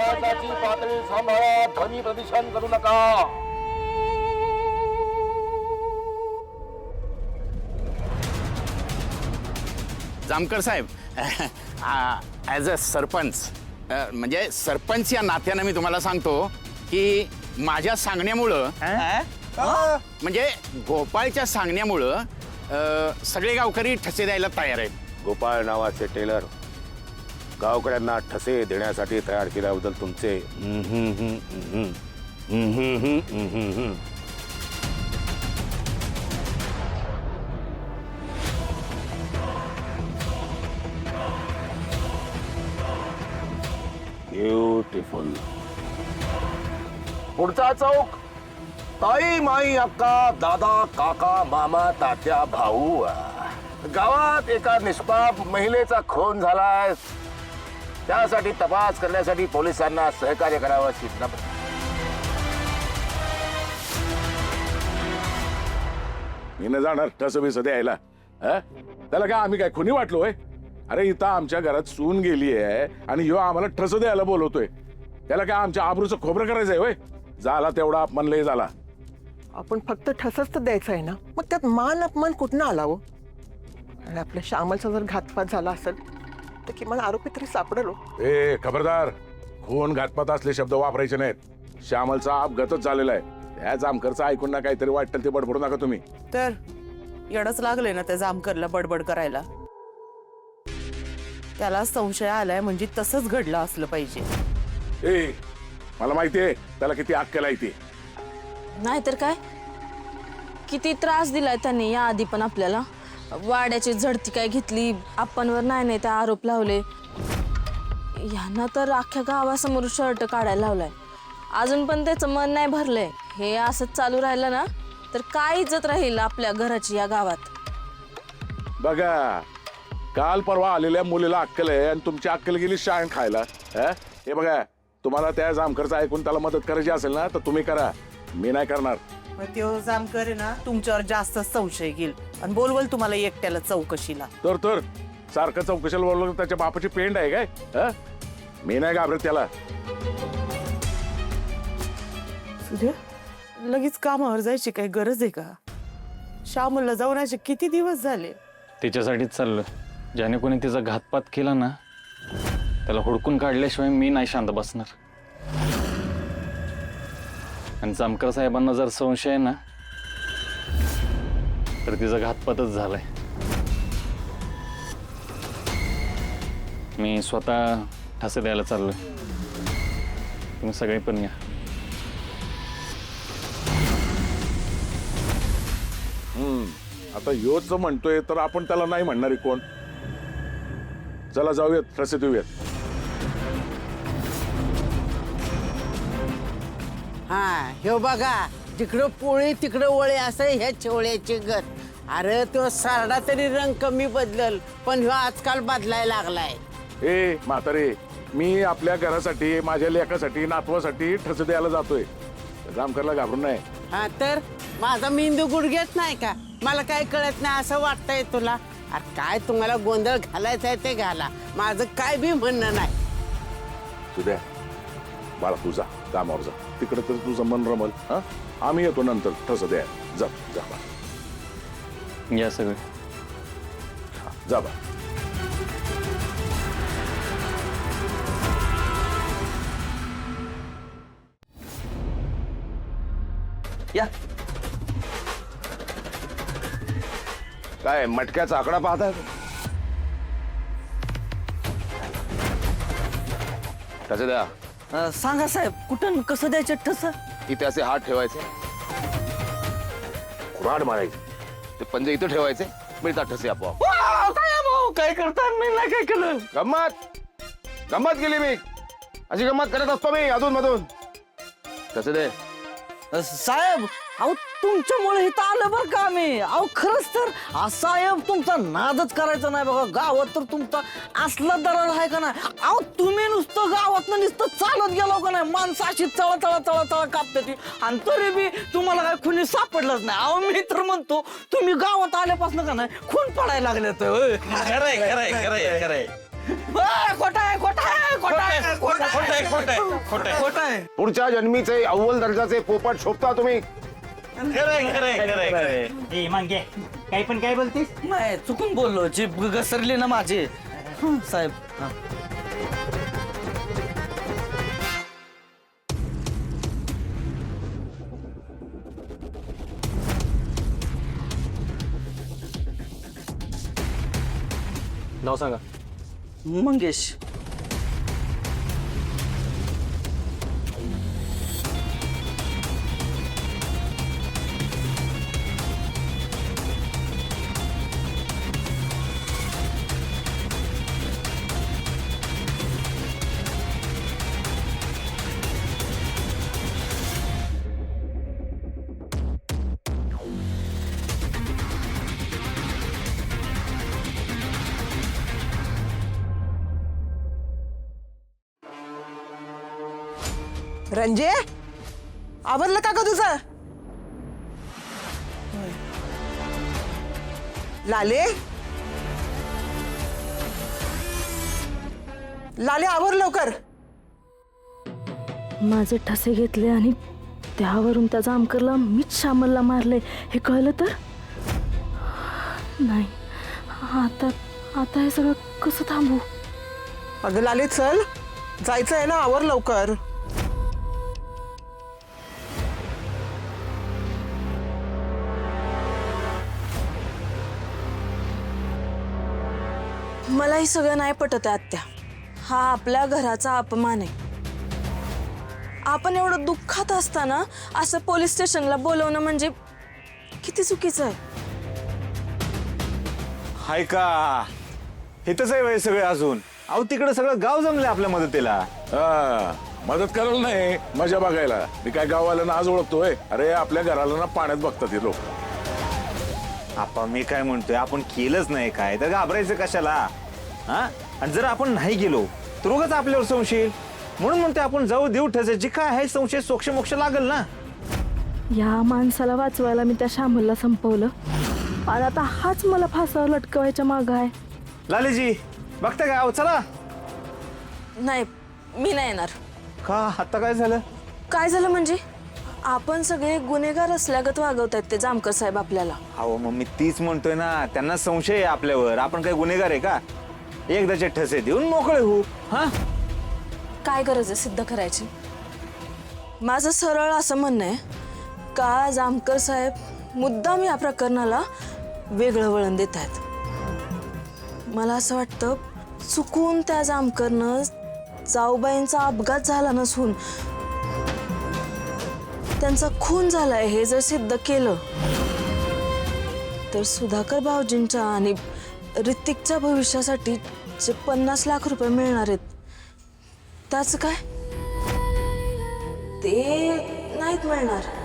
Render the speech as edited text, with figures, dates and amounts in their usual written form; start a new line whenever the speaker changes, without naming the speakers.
आवाजाची पातळी सांभाळा, ध्वनी प्रदूषण करू नका.
जामकर साहेब, ॲज अ सरपंच, म्हणजे सरपंच या नात्यानं मी तुम्हाला सांगतो की माझ्या सांगण्यामुळं म्हणजे गोपाळच्या सांगण्यामुळं सगळे गावकरी ठसे द्यायला तयार आहेत.
गोपाळ नावाचे टेलर गावकऱ्यांना ठसे देण्यासाठी तयार केल्याबद्दल तुमचे ब्युटिफुल. पुढचा चौक ताई माई अक्का दादा काका मामा तात्या भाऊ. गावात एका निष्पाप महिलेचा खून झालाय, त्यासाठी तपास करण्यासाठी पोलिसांना सहकार्य करावं अशी विनंती.
मी न जाणार ठसबीस द्यायला. त्याला काय आम्ही काय खुनी वाटलोय? अरे इथं आमच्या घरात सून गेली आहे आणि ह्यो आम्हाला ठस द्यायला बोलवतोय. त्याला काय आमच्या आबरूचं खोबरं करायचंय होय? झाला तेवढा अपमान लय झाला.
आपण फक्त ठसच तर द्यायचं आहे ना, मग त्यात मान अपमान कुठनं आला हो? आणि आपल्या श्यामलचा जर घातपात झाला असेल तर किमान आरोपी तरी सापडेल.
ए खबरदार, खून घातपात असले शब्द वापरायचे नाहीत. श्यामलचा अपघातच झालेला आहे. त्या जामकरचं ऐकून ना काहीतरी वाटतं ते बडबडू नका तुम्ही.
तर येडच लागले ना त्या जामकरला बडबड करायला. त्याला संशय आलाय म्हणजे तसंच घडलं असलं पाहिजे.
ए मला माहितीये त्याला किती अक्कल आहे ती.
नाहीतर काय, किती त्रास दिलाय त्यांनी या आधी पण आपल्याला. वाड्याची झडती काय घेतली, आपणवर नाही त्या आरोप लावले. यांना तर अख्ख्या गावासमोर शर्ट काढायला लावलाय. अजून पण त्याचं मन नाही भरलंय. हे असंच चालू राहिलं ना तर काय इज्जत राहील आपल्या घराची या गावात.
बघा, काल परवा आलेल्या मुलीला अक्कल आहे आणि तुमची अक्कल गेली शाळण खायला. हे बघा, तुम्हाला त्या जामकरचं ऐकून त्याला मदत करायची असेल ना तर तुम्ही करा, मी नाही करणार.
मग त्यो जामकर आहे ना तुमच्यावर जास्त संशय घेईल आणि बोलवल तुम्हाला एकट्याला चौकशीला.
तर सारखं चौकशीला बोलवलं त्याच्या बापाची पेंड आहे काय? मी नाही घाबरत त्याला.
सुधीर, लगेच कामावर जायची काही गरज आहे का? श्यामलला जाऊन असे किती दिवस झाले.
तिच्यासाठीच चाललं. ज्याने कोणी तिचा घातपात केला ना त्याला हुडकून काढल्याशिवाय मी नाही शांत बसणार. आणि जामकर साहेबांना जर संशय आहे ना तर तिचा घातपातच झालाय. मी स्वतः ठसे द्यायला चाललोय. तुम्ही सगळे पण या.
आता योच म्हणतोय तर आपण त्याला नाही म्हणणारी कोण? चला जाऊयात, ठसे देऊयात.
हा हे बघा, जिकडं पोळी तिकडं ओळे असं ह्या चेवळ्याची गत. अरे तो सारडा तरी रंग कमी बदलल पण ह्यो आजकाल बदलायला लागलाय.
ए म्हातारे, मी आपल्या घरासाठी, माझ्या लेकासाठी, नातवासाठी ठसे द्यायला जातोय. जामकरला घाबरून नाही.
हा तर माझा मेंदू गुडघ्यात नाही का? मला काय कळत नाही असं वाटतंय तुला? अरे काय तुम्हाला गोंधळ घालायचा आहे ते घाला, माझं काय बी म्हणणं नाही.
सुद्या बाळा, तुझा कामावर जा, तिकडे तर तुझं मन रमल. आम्ही येतो नंतर ठस द्या. जा जा बा.
या सगळे.
जा बा.
या काय मटक्याचा आकडा पाहता? ठसे द्या.
सांगा साहेब, कुठं कसं द्यायचं ठस?
इथे असे हात ठेवायचे, कुऱ्हाड मारायचे, ते पंजे इथे ठेवायचे, मिळतात ठसे आपोआप.
काय करता? मी नाही काय केलं.
गंमत केली मी, अशी गंमत करत असतो मी अधून मधून. ठसे दे.
साहेब, अहो तुमच्यामुळे इथं आलं बरं का आम्ही. अहो खरंच तर साहेब तुमचा नादच करायचा नाही बघा. गावात तर तुमचा असला दरार आहे का नाही. अहो तुम्ही नुसतं गावातनं नुसतं चालत गेलो का नाही, माणसं अशी चळा चळा चळा चळा कापते ती, आणि तरी बी तुम्हाला काय खुनी सापडलंच नाही. अहो मी तर म्हणतो तुम्ही गावात आल्यापासून का नाही खून पडायला लागले तर.
खरंय खरंय खरंय खरंय.
खोटा आहे खोटा आहे खोट आहे
पुढच्या जन्मीचे अव्वल दर्जाचे पोपट शोभता तुम्ही.
काही पण काय बोलतेस?
नाही चुकून बोललो जीभ घसरली ना माझी साहेब हा.
नाव सांगा.
मंगेश.
रंजे आवरलं का ग तुझं? लाले लाले आवर लवकर.
माझे ठसे घेतले आणि त्यावरून त्या जामकरला मीच श्यामलला मारले हे कळलं तर नाही. आता आता हे सगळं कसं थांबू?
अगं लाले चल, जायचं आहे ना, आवर लवकर.
मला हे सगळं नाही पटत आहे आत्या. हा आपल्या घराचा अपमान आहे. आपण एवढं दुःखात असताना असं पोलीस स्टेशनला बोलवणं म्हणजे किती चुकीचं आहे.
हाय का इथंच आहे वय सगळे अजून. अहो तिकडे सगळं गाव जमले आपल्या मदतीला.
हा, मदत करायला नाही, मजा बघायला. मी काय गाववाल्यांना आज ओळखतोय? अरे आपल्या घराला ना पाण्यात बघतात हे लोक.
आपण मी काय म्हणतोय, आपण केलंच नाही काय तर घाबरायचं कशाला? हा, आणि जर आपण नाही गेलो तर उगाच आपल्यावर संशय येईल. म्हणून म्हणतोय आपण जाऊ देऊ ठसे, जे काय आहे संशय सोक्ष मोक्ष लागल ना.
या माणसाला वाचवायला मी त्या श्यामलला संपवलं आणि आता हाच मला फासावर लटकवायच्या मागं आहे.
लालीजी बघता काय? अहो चला.
नाही, मी नाही येणार.
का आता काय झालं?
काय झालं म्हणजे आपण सगळे गुन्हेगार असल्यागत वागवतायत ते जामकर साहेब आपल्याला.
अहो मग मी तीच म्हणतोय ना, त्यांना संशय आहे आपल्यावर. आपण काय गुन्हेगार आहे का? एकदाचे ठसे देऊन मोकळे होऊ. हा,
काय गरज आहे सिद्ध करायची? माझं सरळ असं म्हणणं आहे का जामकर साहेब मुद्दाम या प्रकरणाला वेगळं वळण देत आहेत. मला असं वाटतं चुकून त्या जामकरनं जाऊबाईंचा अपघात झाला नसून त्यांचा खून झालाय हे जर सिद्ध केलं तर सुधाकर भाऊजींच्या आणि ऋतिकच्या भविष्यासाठी जे 50 लाख रुपये मिळणार आहेत त्याचं काय? ते नाहीत मिळणार.